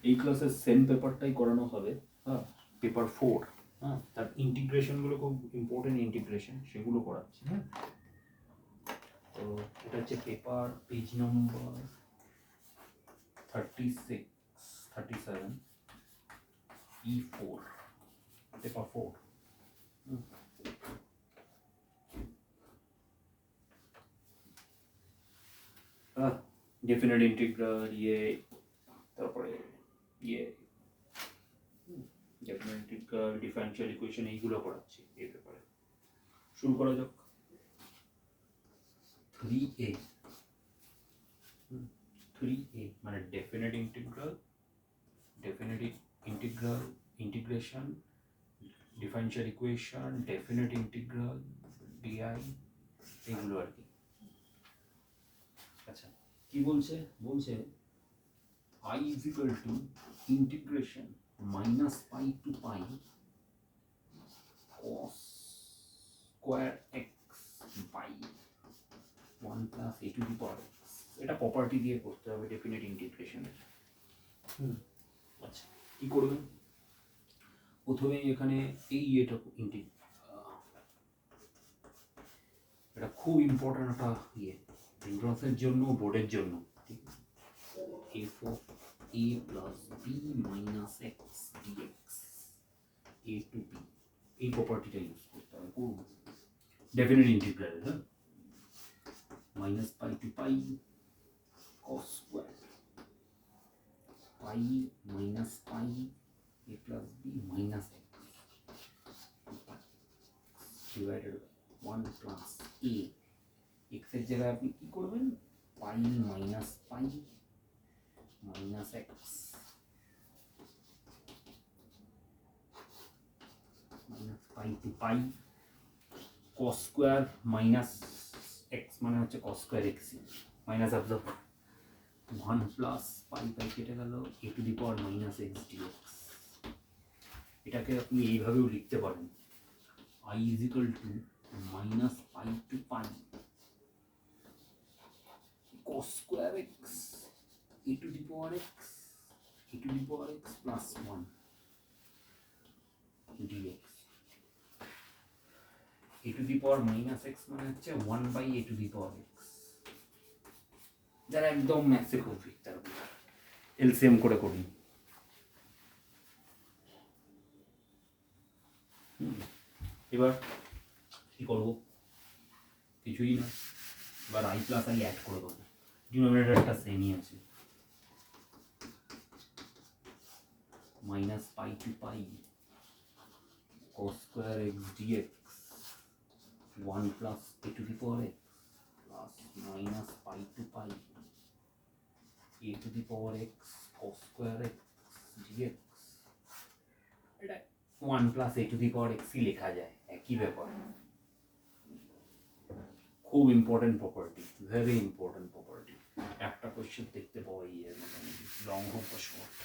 এই ক্লাসের সেম পেপারটাই করানো হবে, হ্যাঁ, পেপার 4, হ্যাঁ, তার ইন্টিগ্রেশনগুলো খুব ইম্পর্টেন্ট ইন্টিগ্রেশন, সেগুলো করাচ্ছি, হ্যাঁ। তো এটা হচ্ছে পেপার পেজ নম্বর 36, 37, E4, পেপার 4। ডেফিনেট ইন্টিগ্রাল তারপরে ডেফিনেট ইন্টিগ্রাল, ডিফারেনশিয়াল ইকুয়েশন, এইগুলো পড়াচ্ছি এই পেপারে। শুরু করা যাক। 3A, 3A মানে definite integral, integration, differential equation, definite integral, DI, এগুলো আর কি। আচ্ছা, কি বলছে? বলছে I is equal to integration minus pi to pi cos square x by 1 plus a to the power x। এটা প্রপার্টি দিয়ে করতে হবে ডেফিনেট ইন্টিগ্রেশনের। আচ্ছা, কি করবেন? প্রথমে এখানে এই এটা খুব ইম্পর্টেন্ট একটা এন্ট্রান্সের জন্য, বোর্ডের জন্য, ঠিক আছে। f of a plus b minus x dx, a to b, এই প্রপার্টিটা ইউজ করতে হবে। করব ডেফিনেট ইন্টিগ্রাল, হ্যাঁ, minus pi to pi cos square pi minus pi a plus b minus x divided 1 plus a। x এর জায়গায় আপনি কি করবেন? Pi minus pi minus x minus pi to pi cos square minus x মানে হচ্ছে cos square x minus observe 1 plus pi pi কেটে গেল a to the power minus x d x. এটাকে আপনি এইভাবেও লিখতে পারেন, I is equal to minus pi to pi cos square x e to the power x plus 1 dx। a to the power minus x মানে হচ্ছে 1 by a to the power x। যারা একদম ম্যাথসে খুব উইক তারা LCM করে করুন। এবার কি করব? কিছুই না, এবার i প্লাস i অ্যাড করে দেবো। ডিনোমিনেটরটা সেমই আছে, minus pi to pi cos square x dx 1 plus a to the power x plus minus pi to pi a to the power x cos square x dx। এটা 1 plus a to the power x ই লেখা যায়, একই ব্যাপার। খুব important property, very important property. একটা question দেখতে পাওয়া এর মোটামুটি, লং হোক বা শর্ট।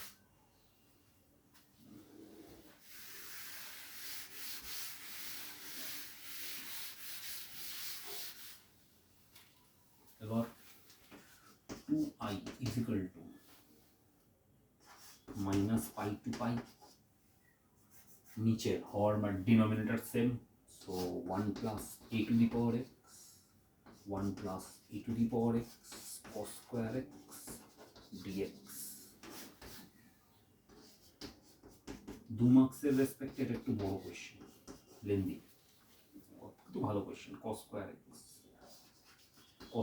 এবার 2i is equal to minus pi to pi, নিচে হর বা denominator same, so 1 plus a to the power x 1 plus e to the power x cos square x dx। 2 মার্কসের রেসপেক্টে এটা একটু বড় কোশ্চেন, লেন্দি, কিন্তু ভালো কোশ্চেন। cos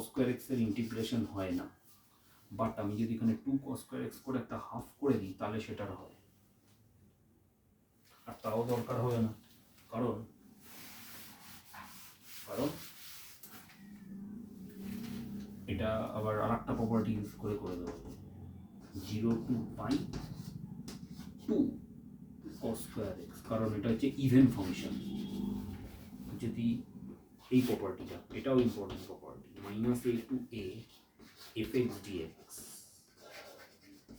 square x এর integration হয় না, বাট আমি যদি এখানে 2 cos square x করে একটা হাফ করে দিই তাহলে সেটার হয়, আর তাও দরকার হবে না, কারণ এটা আবার আরেকটা প্রপার্টি ইউজ করে দেবো, 0 to pi 2 cos square x, কারণ এটা হচ্ছে ইভেন ফাংশন। যদি এই প্রপার্টিটা, এটাও important property, minus a to a fx dx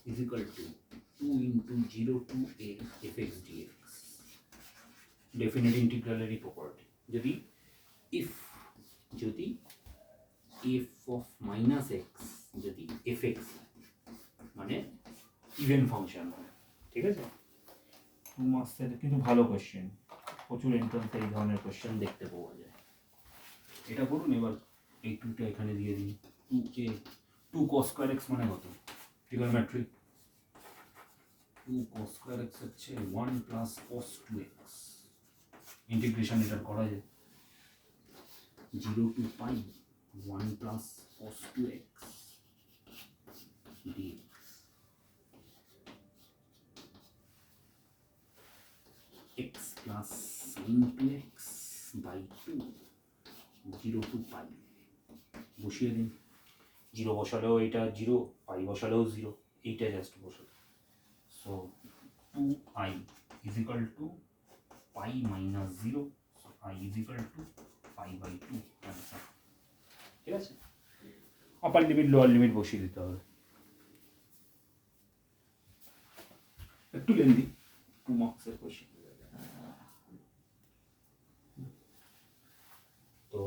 is equal to 2 into 0 to a fx dx। Definite ইন্টিগ্রালেরই প্রপার্টি। যদি f of minus x যদি fx মানে ইভেন ফাংশন হয়, ঠিক আছে? 2 মার্কসের কিন্তু ভালো কোশ্চেন, প্রচুর এন্ট্রান্সে এই ধরনের কোশ্চেন দেখতে পাওয়া যায়। এটা করুন, এবার এই 2টা এখানে দিয়ে দিন। 2a 2 cos square x মানে কত? ট্রিগোনোমেট্রি 2 cos square x হচ্ছে 1 প্লাস cos 2x। ইন্টিগ্রেশন এটা করা যায় 0 to pi 1 plus cos 2x dx। x plus sin 2x by 2 0 to pi. বসিয়ে দিন, 0 বসালেও এটা 0, পাই বসালেও 0, এইটা জাস্ট বসালে। So 2i is equal to pi minus 0, so i is equal to pi by 2 answer. ঠিক আছে, আপার লিমিট লোয়ার লিমিট বসিয়ে দিতে হবে। একটু লেন্দি, 2 মার্কসের কোশ্চেন। তো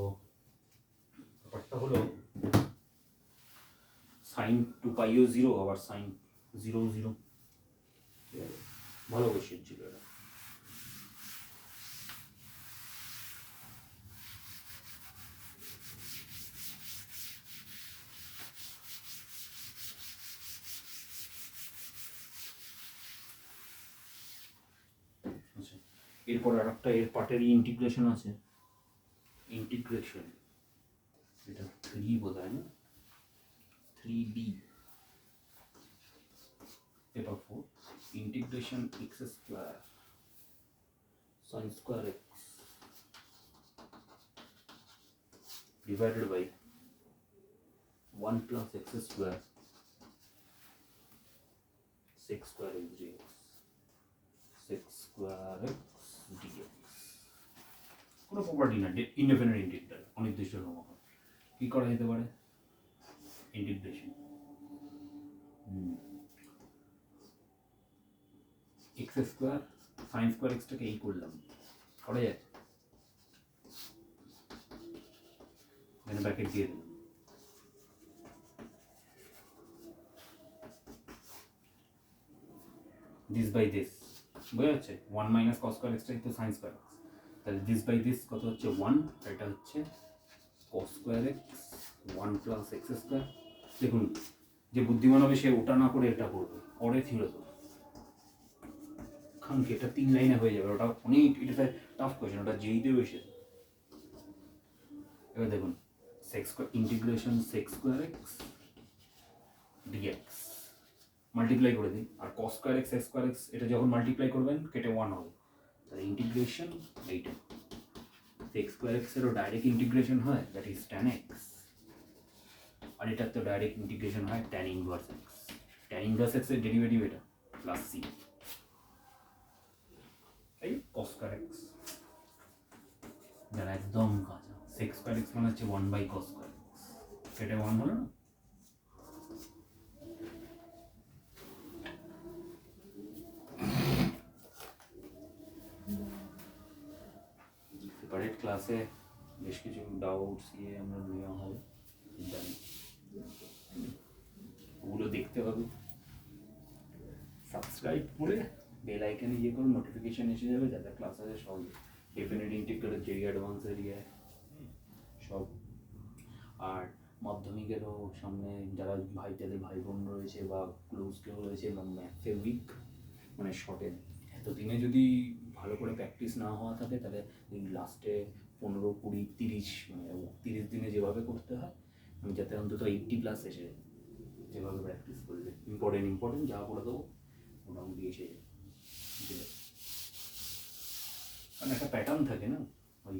ব্যাপারটা হলো সাইন 2 পাইও 0, আবার সাইন 0 0। ভালো কোশ্চেন ছিল এটা। আচ্ছা, এরপর আর একটা এর পার্টেরই ইন্টিগ্রেশন আছে। ইন্টিগ্রেশন এটা 3 বোঝায় না, 3D paper 4। Integration x square sin square x divided by 1 plus x square sec square x dx, sec square x dx। কোনো প্রপার্টি না, ইনডেফিনিট ইন্টিগ্রাল, অনির্দিষ্ট সমগ্র। কি করা যেতে পারে? Integration x square sin square x টাকে এই করলাম, করা যায়? মানে ব্র্যাকেট দিয়ে দিলাম, দিস বাই দিস, বোঝা যাচ্ছে? 1 মাইনাস cos স্কয়ার x টাই তো sin স্কয়ার x, তাহলে দিস বাই দিস কত হচ্ছে 1, এটা হচ্ছে cos square x 1 plus x square. দেখুন, যে বুদ্ধিমান হবে সে ওটা না করে এটা করবে, পরে ছিল তো খানকে এটা 3 লাইনে হয়ে যাবে। ওটা অনেক, এটা টাফ কোয়েশ্চেন, ওটা যেই দেবে সে। এবার দেখুন, sec square integration sec square x dx multiply করে দিই, আর cos square x sec square x এটা যখন মাল্টিপ্লাই করবেন কেটে 1 হবে, তাহলে ইন্টিগ্রেশন এইটা sec স্কয়ার x এরও ডাইরেক্ট ইন্টিগ্রেশন হয়, দ্যাট ইজ tan x, আর এটার তো ডাইরেক্ট ইন্টিগ্রেশন হয় tan inverse x। tan inverse x এর ডেরিভেটিভ এটা প্লাস c, এই cos স্কয়ার x যারা একদম কাঁচা, sec স্কয়ার x মানে হচ্ছে 1 বাই cos স্কয়ার x, কেটে 1 হলো না। সেপারেট ক্লাসে বেশ কিছু ডাউটস দিয়ে আমরা নেওয়া হবে, জানি ওগুলো দেখতে হবে। সাবস্ক্রাইব করে বেল আইকনে ইয়ে করে নোটিফিকেশন এসে যাবে, যাতে ক্লাস আছে সব ডেফিনেট ইন্টিগ্রেটেড যেই অ্যাডভান্স এরিয়া সব। আর মাধ্যমিকেরও সামনে যারা ভাই, যাদের ভাই বোন রয়েছে বা ক্লোজ কেউ রয়েছে এবং ম্যাথে উইক, মানে শর্টে এতদিনে যদি ভালো করে প্র্যাকটিস না হওয়া থাকে, তাহলে এই লাস্টে 15 20 30 মানে 30 দিনে যেভাবে করতে হয়, যাতে অন্তত 80+ এসে যায়, যেভাবে প্র্যাকটিস করলে ইম্পর্টেন্ট যা করে দেবো মোটামুটি এসে যায়। কারণ একটা প্যাটার্ন থাকে না, ওই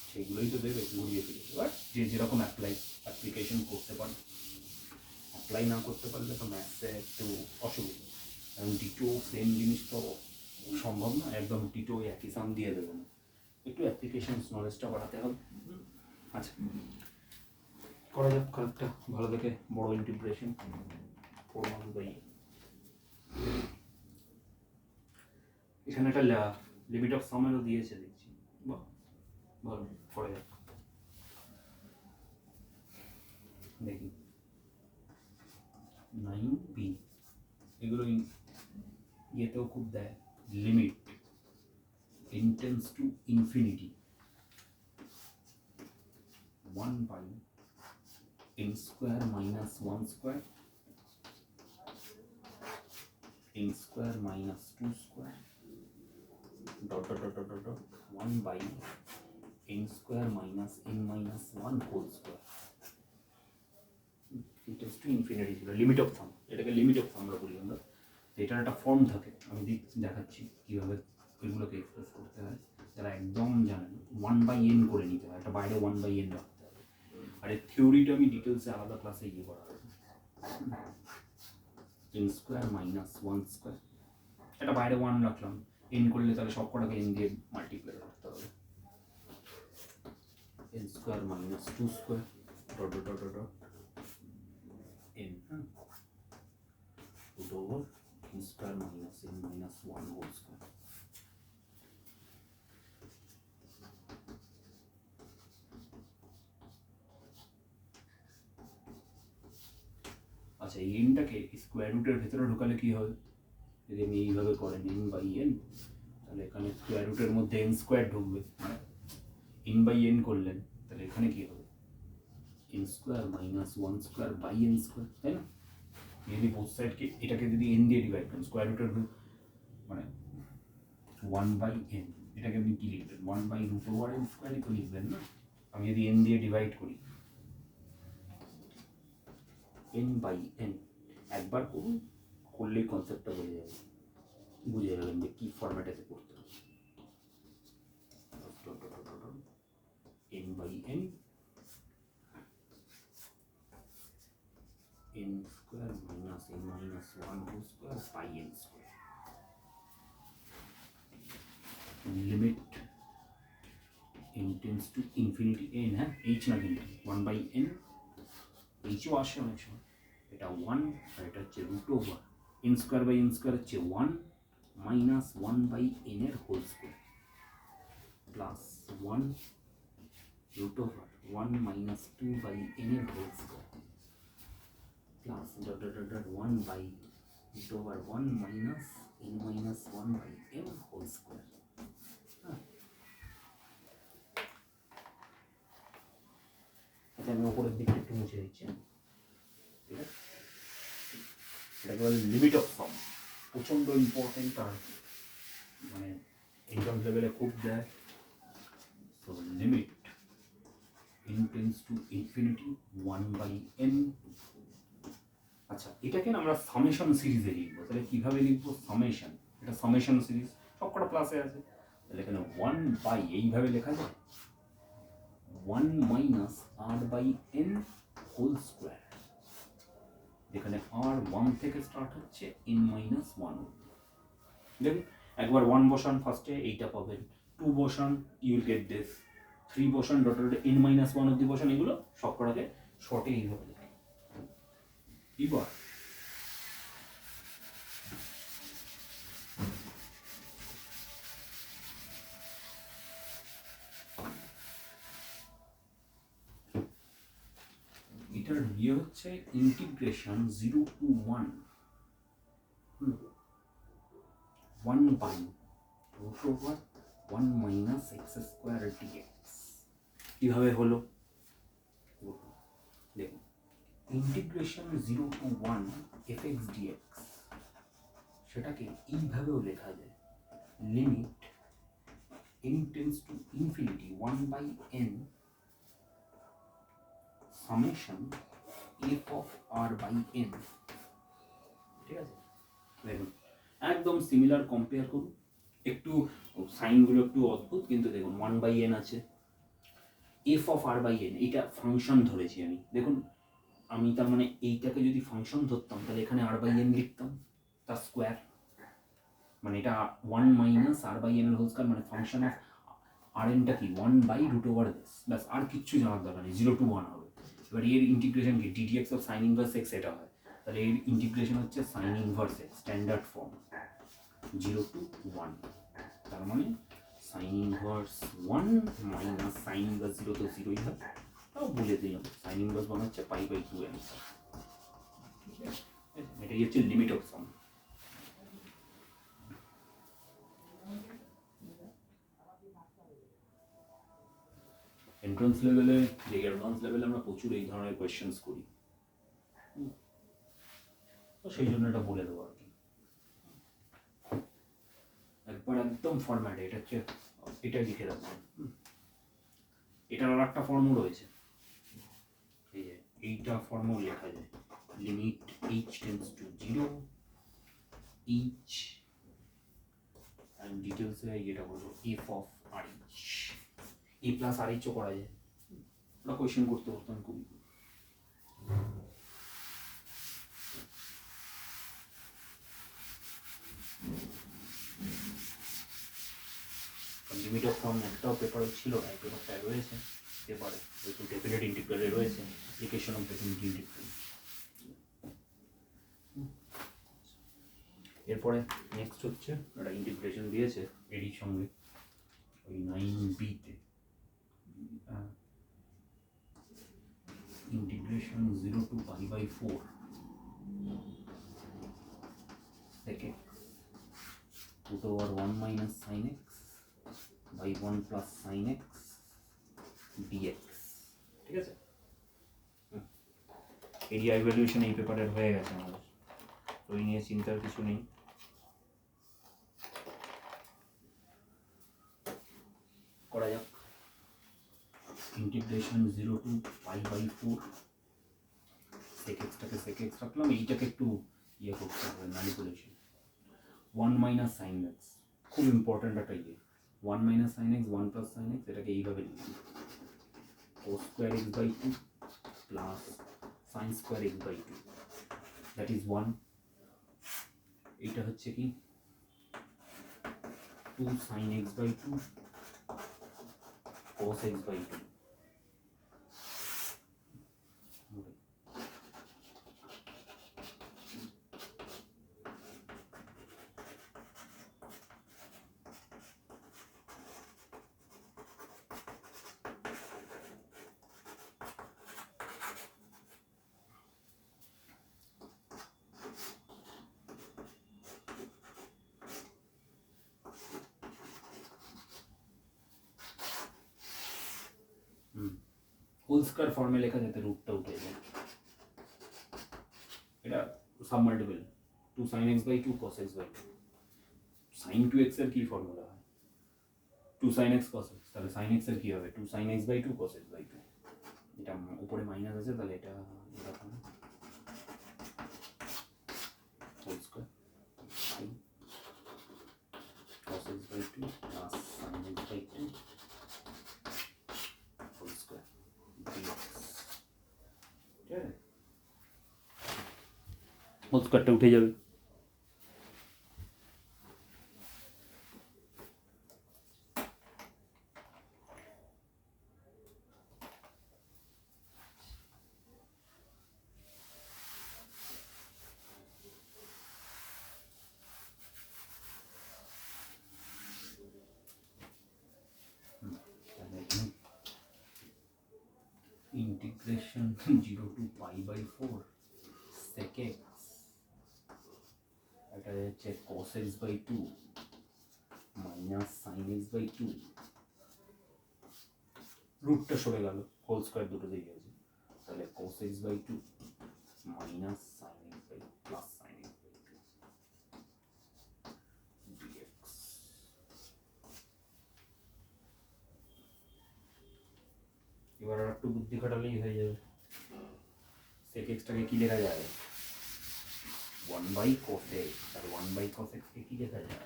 সেইগুলোই তো দেবে ঘুরিয়ে ফিরে। এবার যে যেরকম অ্যাপ্লিকেশন করতে পারে, অ্যাপ্লাই না করতে পারলে তো ম্যাথসে একটু অসুবিধা। কারণ ডিটো সেম জিনিস তো সম্ভব না, একদম ডিটো একই সাম দিয়ে দেবে না, একটু অ্যাপ্লিকেশন নলেজটা বাড়াতে হবে। আচ্ছা, করা যাক কয়েকটা ভালো দেখে বড় ইন্টিগ্রেশন। 4 বাই এখানে একটা লিমিট অফ সামেরও দিয়েছে দেখছি, বাহ ভালো, করা যাক। দেখি 9b এগুলো ইয়েতেও খুব দেয়, limit intense to infinity 1 n square minus 1 square n square minus 2 square dot dot dot dot dot dot 1 by n square minus n minus 1 whole square intense to infinity ছিল লিমিট অফ সাম, এটাকে limit of some আমরা বলি আমরা। এটার একটা form থাকে, আমি দেখাচ্ছি কীভাবে এগুলোকে এক্সপ্রেস করতে হয়। যারা একদম জানেন 1/n করে নিতে হয়, একটা বাইরে 1/n রাখতে হবে। আর এই থিওরিটা আমি ডিটেলসে আলাদা ক্লাসে ইয়ে করা হবে। n স্কোয়ার মাইনাস 1 স্কোয়ার, এটা বাইরে 1 রাখলাম, n করলে তাহলে সব কটাকে n দিয়ে মাল্টিপ্লাই করতে হবে। n square minus 2 square dot dot dot dot n root over n square minus n minus 1 whole square। আচ্ছা, এই এনটাকে স্কোয়ার রুটের ভেতরে ঢোকালে কি হবে? যদি আমি এইভাবে করেন n বাই n, তাহলে এখানে স্কোয়ার রুটের মধ্যে n স্কোয়ার ঢুকবে, মানে n বাই n করলেন, তাহলে এখানে কি হবে? n square minus 1 square by n square, তাই না? যদি বোথ সাইডকে এটাকে যদি n দিয়ে ডিভাইড করেন, স্কোয়ার রুটের মানে 1/n, এটাকে আপনি কি লিখবেন? 1/√n স্কোয়ারই তো লিখবেন না? আমি যদি n দিয়ে ডিভাইড করি, n/n একবার করুন, করলেই কনসেপ্টটা বুঝে যাবেন যে কি ফরম্যাটেতে করতে হবে। n/n n square minus n minus 1 whole square by n square। Limit n tends to infinity n है h ना কিন্তু 1/n h ও আসে অনেক সময়, এটা 1 আর এটা হচ্ছে root over n square by n square হচ্ছে 1 মাইনাস 1/n এর whole square plus 1 root over 1 minus 2/n এর whole square plus dot dot dot dot 1 by root over 1 minus n minus 1 by n whole square। এটা আমি উপরের দিকে একটু মুছে দিচ্ছি, এটাকে বলে লিমিট অফ সাম, প্রচন্ড ইম্পর্টেন্ট আর মানে এক্সাম লেভেলে খুব দেয়। So limit n tends to infinity 1/n। আচ্ছা, এটাকে আমরা সামেশন সিরিজে লিখবো, তাহলে কিভাবে লিখবো? সামেশন, এটা সামেশন সিরিজ সবকটা প্লাসে আছে, তাহলে এখানে 1 এইভাবে লেখা যায় 1 মাইনাস r/n হোল স্কোয়ার, এখানে r 1 থেকে স্টার্ট হচ্ছে n মাইনাস 1 অবধি। দেখুন একবার 1 বসান ফার্স্টে, এইটা পাবেন, 2 বসান ইউ উইল গেট দিস, 3 বসান ডট ডট n মাইনাস 1 অবধি বসান, এগুলো সবকটাকে শর্টে এইভাবে লেখা। এবার এটার ইয়ে হচ্ছে integration 0 to 1 by root over 1 minus x square dx। কিভাবে হলো দেখুন, ইন্টিগ্রেশন 0 to 1 fx dx, সেটাকে এইভাবেও লেখা যায় limit n tends to infinity 1/n summation f of r/n। ঠিক আছে, দেখুন একদম সিমিলার, কম্পেয়ার করুন, একটু সাইনগুলো একটু অদ্ভুত, কিন্তু দেখুন 1/n আছে, f of r/n এটা ফাংশন ধরেছি আমি। দেখুন আমি তার মানে এইটাকে যদি ফাংশন ধরতাম, তাহলে এখানে r/n লিখতাম তার স্কোয়ার, মানে এটা 1 মাইনাস r/n এর হোল স্কয়ার, মানে ফাংশন অফ rnটা কি 1/√this, ব্যাস আর কিচ্ছু জানার দরকার নেই, 0 to 1 হবে। এবার এর ইন্টিগ্রেশন কি ddx of sin inverse x, এটা হয়, তাহলে এর ইন্টিগ্রেশন হচ্ছে sin inverse x standard form 0 to 1, তার মানে sin inverse 1 minus sin inverse 0 তো 0ই হয়, তাও বলে দিলাম sin ইনভার্স 1 হচ্ছে π/2n। এটাই হচ্ছে লিমিট অফ সাম। এন্ট্রান্স লেভেলে যে অ্যাডভান্স লেভেলে আমরা প্রচুর এই ধরনের কোয়েশ্চেন্স করি, তো সেই জন্য এটা বলে দেবো আর কি একবার একদম ফরম্যাটে। এটা হচ্ছে এটাই লিখে রাখবেন। এটার আর একটা ফর্মও রয়েছে, এই যে এইটা ফর্মও লেখা যায়, limit h tends to 0 h and details এ এটা বলবো f of rh, e plus rh ও করা যায়, আমরা কোয়েশ্চেন করতে করতাম খুবই। লিমিট অফ ফর্ম একটাও পেপারে ছিল না, এই পেপারটা রয়েছে পেপারে, একটু ডেফিনেট ইন্টিগ্রালে রয়েছে, অ্যাপ্লিকেশন অফ ডেফিনেট ইন্টিগ্রাল। এরপরে নেক্সট হচ্ছে একটা ইন্টিগ্রেশন দিয়েছে এরই সঙ্গে ওই 9b-তে, integration 0 to π/4 sec x to the power 1 minus sin x by 1 plus sin x dx, ঠিক আছে? এরিয়া ইভ্যালুয়েশন এই পেপারের হয়ে গেছে আমাদের, তো এই নিয়ে চিন্তার কিছু নেই। করা যাক integration 0 to π/4 sec x-টাকে sec x রাখলাম, এইটাকে একটু ইয়ে করতে হবে ম্যানিপুলেশন। 1 minus sin x খুব ইম্পর্টেন্ট একটা ইয়ে, 1 minus sin x 1 plus sin x, এটাকে এইভাবে লিখি cos square x by 2 plus sin square x by 2, that is 1। এইটা হচ্ছে কি 2 sin x by 2 cos x by 2, whole square ফর্মে লেখা যাতে রুটটা উঠে যায়। এটা submultiple 2 sin x by 2 cos x by 2, sin 2x এর কি ফর্মুলা হয় 2 sin x cos x, তাহলে sin x এর কি হবে 2 sin x by 2 cos x by 2, এটা উপরে মাইনাস আছে তাহলে এটা এরকম whole square sin cos x by 2 plus sin x by 2 whole square dx, ঠিক আছে? হোল স্কয়ারটা উঠে যাবে। Integration 0 to π/4 sec x, এটা হচ্ছে cos x by 2 minus sin x by 2, রুটটা সরে গেল, হোল স্কয়ার দুটোতেই আছে, তাহলে cos x by 2 minus sin x by plus sin x by 2 dx। এবার আর একটু বুদ্ধি খাটালেই হয়ে যাবে। sec x টাকে কি লেখা যায় 1 by cos x, R 1 by cos x কে কি লেখা যায়,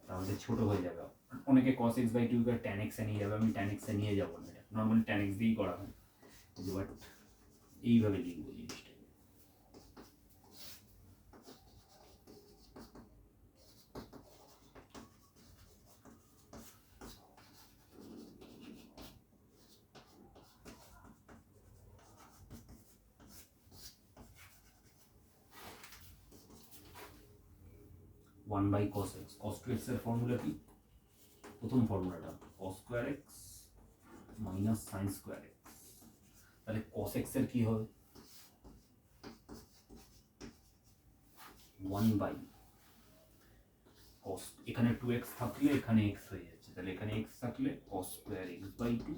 তাহলে ছোট হয়ে যাবে। অনেকে cos x by 2 K tan x এ নিয়ে যাবে, আমি tan x এ নিয়ে যাব না, এটা নরমালি tan x দিয়েই করা হয়, বাট এইভাবে লিখবো জিনিসটা। One by cos x, cos 2x এর ফর্মুলা কি, প্রথম ফর্মুলাটা cos square x minus sin square x, তাহলে cos x এর কি হবে 1 বাই cos, এখানে 2x থাকলে এখানে x হয়ে যাচ্ছে, তাহলে এখানে এক্স থাকলে cos square x by two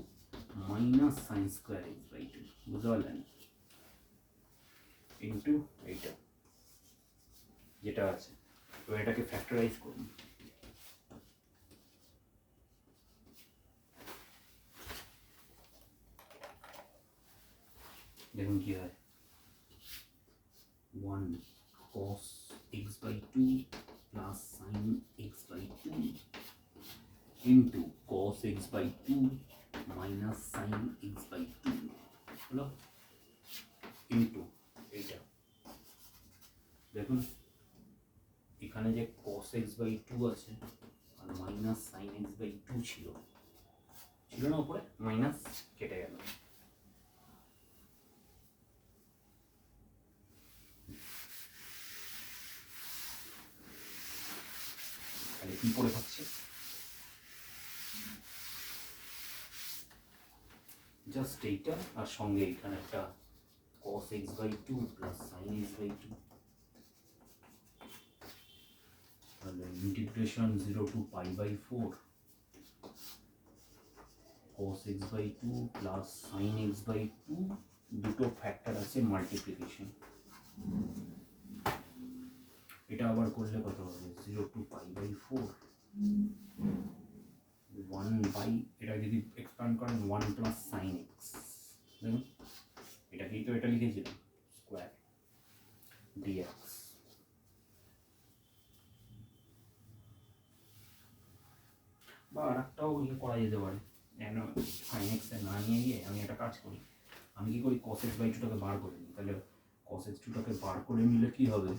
minus sine square x by two, বুঝতে পারলেন, ইন্টু এইটা যেটা আছে। তো এটাকে ফ্যাক্টরাইজ করুন। দেখুন কি হয়, 1 cos x by 2 plus sin x by 2 into cos x by 2 minus sin x by 2 হলো ইন্টু এইটা। দেখুন এখানে যে cos x by 2 আছে আর মাইনাস sin x by 2 ছিল না, উপরে মাইনাস কেটে গেল। তাহলে কি পড়ে থাকছে, জাস্ট এইটা আর সঙ্গে এখানে একটা cos x by 2 plus sin x by 2, তাহলে integration 0 to pi by 4 cos x by 2 plus sin x by 2, দুটো ফ্যাক্টর আছে মাল্টিপ্লিকেশন, এটা আবার করলে কত হবে 0 to pi by 4 1 by, এটা যদি এক্সপ্যান্ড করেন 1 plus sin x, দেখুন এটাকেই তো এটা লিখেছিলাম স্কোয়ার dx, বা আর একটাও ইয়ে করা যেতে পারে, সাইন এক্স এ না নিয়ে গিয়ে আমি একটা কাজ করি, আমি কি করি cos x by 2 টাকে বার করে নিই। তাহলে cos x 2 টাকে বার করে নিলে কি হবে,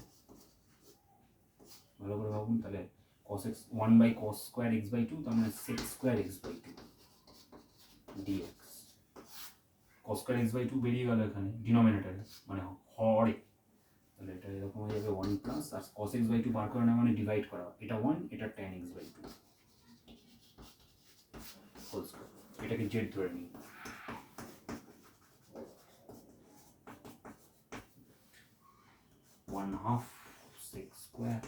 ভালো করে ভাবুন, তাহলে cos x 1 by cos square x by 2, তার মানে sec square x by 2 dx, cos square x by 2 বেরিয়ে গেল এখানে ডিনোমিনেটরে, মানে হরে, তাহলে এটা এরকম হয়ে যাবে 1 প্লাস, আর cos x by 2 বার করে না মানে ডিভাইড করা, এটা 1, এটা tan x by 2 whole square, এটাকে z ধরে নিই, 1/2 sec square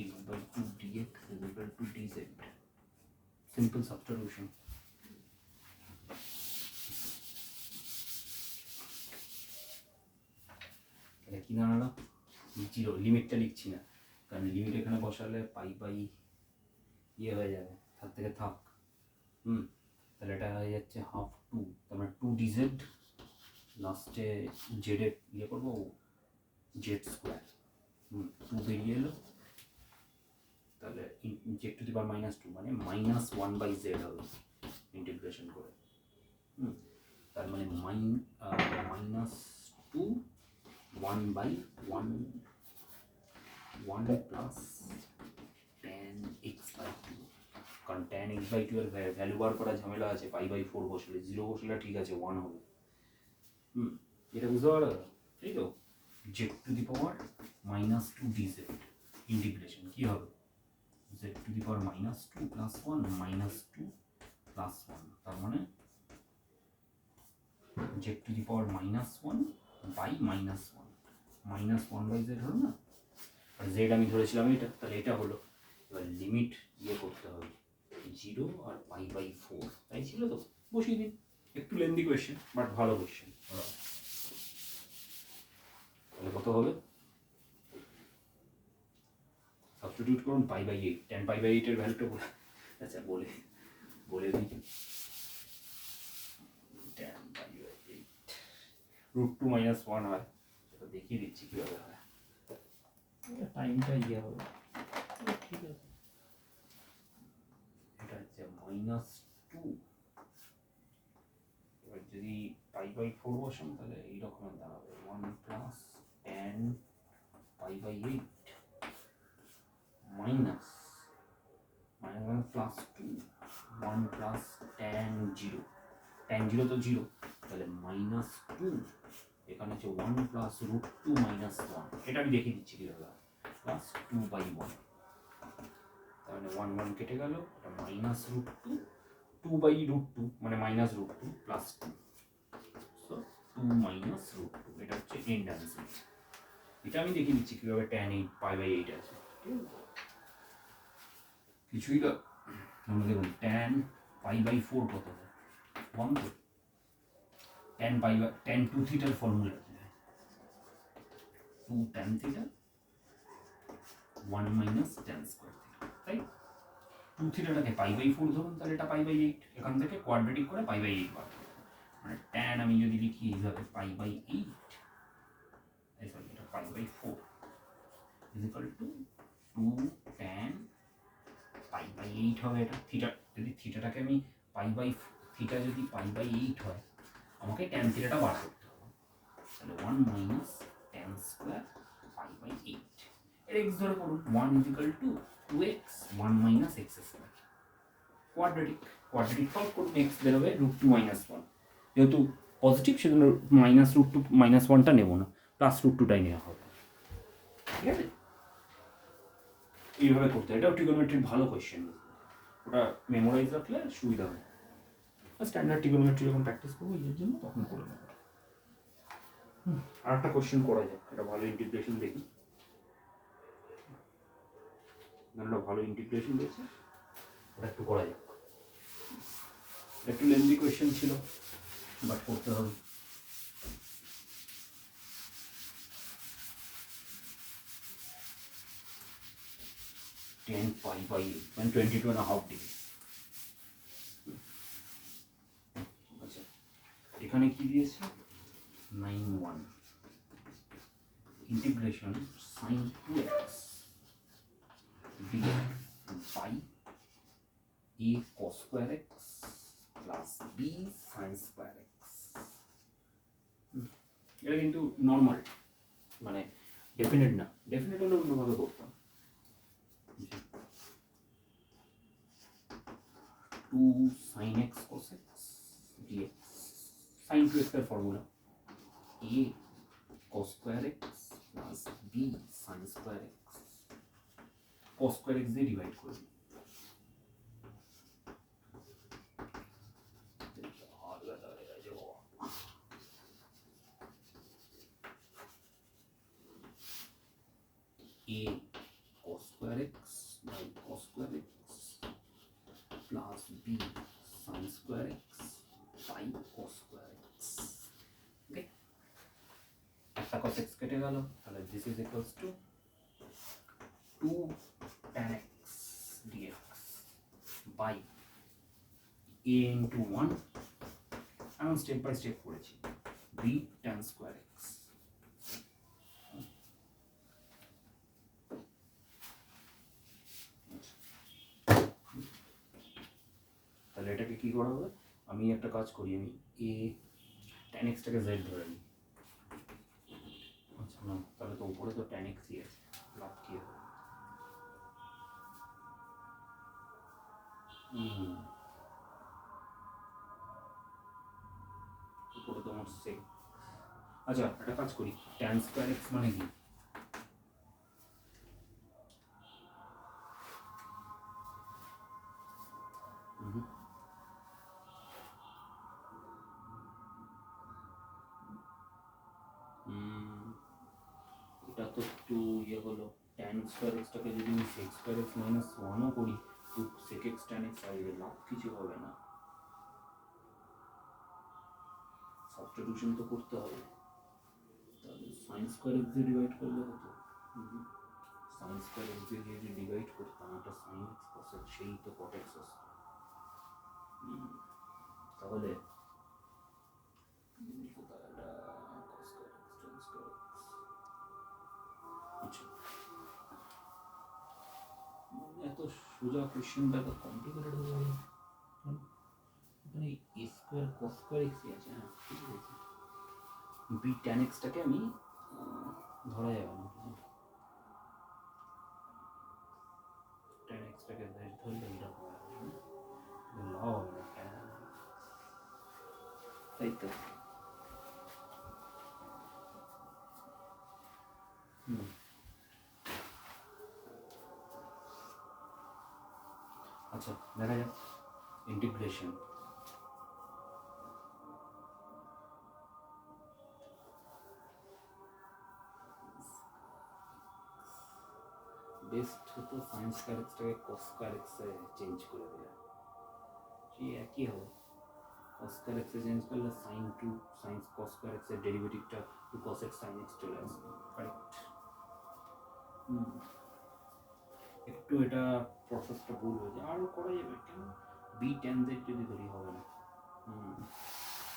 x by 2 dx is equal to dz, simple substitution। এটা কি দাঁড়ালো, জিরো, লিমিটটা লিখছি না কারণ লিমিট এখানে বসালে পাই বাই ইয়ে হয়ে যাবে, থাক থেকে থাক, তাহলে এটা হয়ে যাচ্ছে 1/2 2, তার মানে 2 dz, লাস্টে জেড এ ইয়ে করবো জেড স্কোয়ার, 2 বেরিয়ে এলো, তাহলে জেড টু দি পাওয়ার -2 মানে -1 বাই জেড হবে ইন্টিগ্রেশন করে, তার মানে -2 1 by 1 plus tan x by 2, কারণ tan x by 2 এর ভ্যালু বার করা ঝামেলা আছে, পাই বাই 4 বসলে, 0 বসলে ঠিক আছে 1 হবে, এটা বুঝতে পারো, তাই তো, z to the power -2 dz integration কি হবে z to the power -2 plus 1 -2 plus 1, তার মানে z to the power -1 by -1 by z হলো না, আর z আমি ধরেছিলাম এটা, তাহলে এটা হলো, এবার লিমিট ইয়ে করতে হবে 0 আর পাই বাই 4, তাই ছিল তো, বসিয়ে দিন, একটু লেন্দি কোয়েশ্চেন বাট ভালো কোয়েশ্চেন, তাহলে কত হবে, সাবস্টিটিউট করুন pi by 8, tan pi by 8 এর ভ্যালুটা আচ্ছা বলে দিই, tan পাই বাই 8 √2 - 1 হয়, সেটা দেখিয়ে দিচ্ছি কিভাবে হয়, টাইমটা ইয়ে হবে, ঠিক আছে, এটা হচ্ছে -2, এবার যদি পাই বাই 4 বসান তাহলে এইরকম দাঁড়াবে 1 plus tan pi by 8 minus plus 2 1 plus tan 0, tan 0 তো 0, তাহলে -2, এখানে হচ্ছে 1 প্লাস √2 - 1, এটা আমি দেখিয়ে দিচ্ছি কিভাবে, প্লাস 2 বাই 1, তাহলে 1 1 কেটে গেল, এটা -√2, 2 বাই √2 মানে -√2 প্লাস 2, সো 2 -√2, এটা হচ্ছে এন্ড অ্যান্সার, এটা আমি দেখিয়ে দিচ্ছি কিভাবে tan 8 পাই বাই 8 আছে, ঠিক আছে, কিছুই আমরা দেখুন tan π/4 কত হয় 1 তো tan 2 থিটার formula 2 tan theta 1 minus tan square theta, তাই 2 থিটাটাকে π/4 ধরুন, তাহলে এটা π/8, এখান থেকে কোয়াড্রেটিক করে π/8 বার করব, মানে tan আমি যদি লিখি এইভাবে π/8 সরি এটা π/4 is equal to 2 tan π/8 হবে এটা থিটা, যদি থিটাটাকে আমি থিটা যদি π/8 হয় আমাকে tan থিটাটা বার করতে হবে, তাহলে 1 মাইনাস tan স্কয়ার π/8 এর x ধরে করুন 1 is equal to 2x 1 minus x square, quadratic solve করুন, x বেরোবে √2 মাইনাস 1, যেহেতু পজিটিভ সেজন্য -√2 মাইনাস 1টা নেব না, +√2টাই নেওয়া হবে, ঠিক আছে। এইভাবে করতে হয়, এটাও ট্রিগোনোমেট্রির ভালো কোয়েশ্চেন, ওটা মেমোরাইজ রাখলে সুবিধা হবে, স্ট্যান্ডার্ড ট্রিগোনোমেট্রি যখন প্র্যাকটিস করবো এর জন্য তখন করে নেব। আর একটা কোয়েশ্চেন করা যাক, এটা ভালো ইন্টিগ্রেশন দেখি, একটা ভালো ইন্টিগ্রেশন রয়েছে, ওটা একটু করা যাক, একটু লেন্দি কোয়েশ্চেন ছিল বাট করতে হবে। tan π/8 মানে 22.5 ডিগ্রি। আচ্ছা এখানে কি দিয়েছে 9(1) integration sin 2x dx by a cos square x plus b sin square x, এটা কিন্তু নর্মাল, মানে ডেফিনেট না, ডেফিনেট হলে অন্যভাবে করতাম। 2 sin x cos x dx, sin 2x এর formula a cos square x plus b sin square x, cos square x দিয়ে divide করে দিই, a cos square x by cos square x plus b sin square x by cos square x, okay, একটা cos x কেটে গেল, তাহলে this is equals to 2 tan x dx by a into 1, আমি step by step করেছি, b tan square x, তাহলে এটাকে কি করা হবে, আমি একটা কাজ করি, আমি a tan x টাকে z ধরে নিই, আচ্ছা না তাহলে তো উপরে তো tan x ই আছে, লাভ কি হবে, উপরে তো আমার sec, আচ্ছা একটা কাজ করি tan square x মানে কি, এটা তো একটু ইয়ে হলো, tan স্কয়ার x টাকে যদি আমি sec স্কয়ার x মাইনাস 1 ও করি তো sec x tan x আসবে, লাভ কিছু হবে না, সাবস্টিটিউশন তো করতে হবে, তাহলে sin স্কয়ার x দিয়ে ডিভাইড করলে হতো, sin স্কয়ার x দিয়ে যদি ডিভাইড করতাম এটা sin x cos x, সেই তো cot x আসতো, তাহলে কোথায় এটা cos square x tan square x, আচ্ছা এত সোজা কোশ্চেনটা এত কমপ্লিকেটেড হয়ে গেল, এখানে a square cos square x আছে, হ্যাঁ ঠিক আছে, b tan x টাকে আমি ধরা যাবে না, tan x টাকে ধরলে এরকম হবে, লাভ হবে না, তাই তো আচ্ছা দেখা যাক ইন্টিগ্রেশন, বেস্ট হতো সাইন স্কয়ার এক্সটাকে কস স্কয়ার এক্সে চেঞ্জ করে দিলে, সেই একই হবে। কস স্কয়ার এক্সে চেঞ্জ করলে sine to sine cos square এক্সের ডেরিভেটিভটা two cos x sine x চলে আসবে, কারেক্ট। একটু এটা প্রসেসটা ভুল হয়েছে, আরও করা যাবে, কেন বি টেন জেড যদি ধরি হবে না।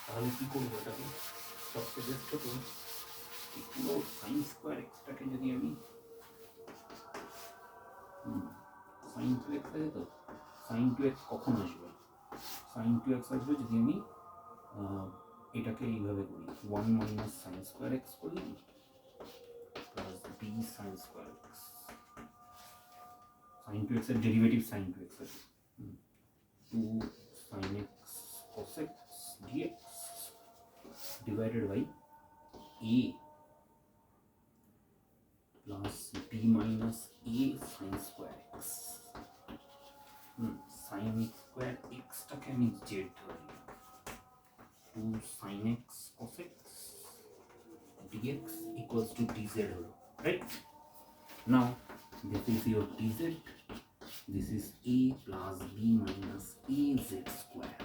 তাহলে কী করবো এটাকে, সবচেয়ে বেস্ট হতো এই পুরো সাইন স্কোয়ার এক্সটাকে যদি আমি সাইন টু এক্স আছে, তো সাইন টু এক্স কখন আসবে, সাইন টু এক্স আসবে যদি আমি এটাকে এইভাবে করি, one minus sine square x করলাম plus b sine square x, sine two এক্সের ডেরিভেটিভ সাইন টু এক্স আছে, two sine x cos x d x divided by a plus b minus a sin square x, sin x square x টাকে আমি z ধরি, 2 sin x cos x dx equals to dz হলো, right? Now this is your dz, this is a plus b minus a z square.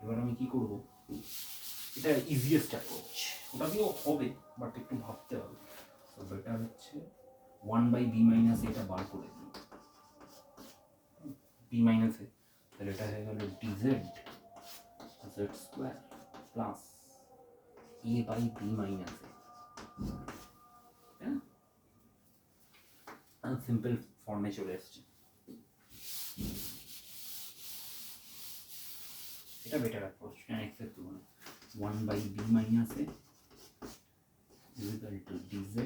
এবার আমি কি করব, এটা easiest approach, ওটা দিয়েও হবে বাট একটু ভাবতে হবে। তো বেটার হচ্ছে 1/b মাইনাস এটা বার করে দিই, b মাইনাসে, তাহলে এটা হয়ে গেল dz z square plus a by b মাইনাসে, হ্যাঁ সিম্পল ফর্মে চলে এসছে, এটা বেটার অ্যাপ্রোচ tan x এর তুলনায়। 1/b মাইনাসে equal to dz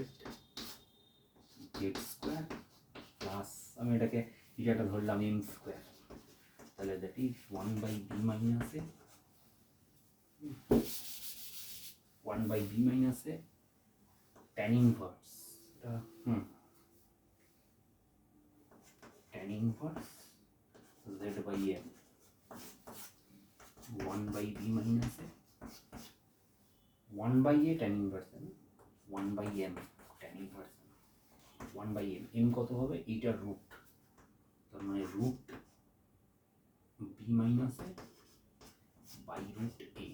z square plus, আমি এটাকে এটা ধরলাম m স্কোয়ার, তাহলে দ্যাট ইজ 1/b মাইনাসে 1/b মাইনাসে tan ইনভার্স, এটা tan inverse z by m, 1/b মাইনাসে 1/a tan inverse, 1/m tan inverse, 1/m, m কত হবে, এইটার রুট, তার মানে রুট b মাইনাসে by root a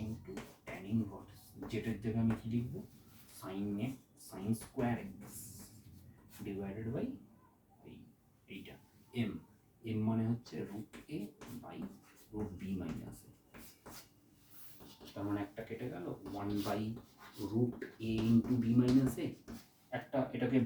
into tan inverse, যেটার জায়গায় আমি কি লিখবো, sine square x divided by এইটা m, m মানে হচ্ছে root a by root b মাইনাসে, তার মানে একটা কেটে গেল, 1/√a ইন্টু b মাইনাস এ, একটা এটাকে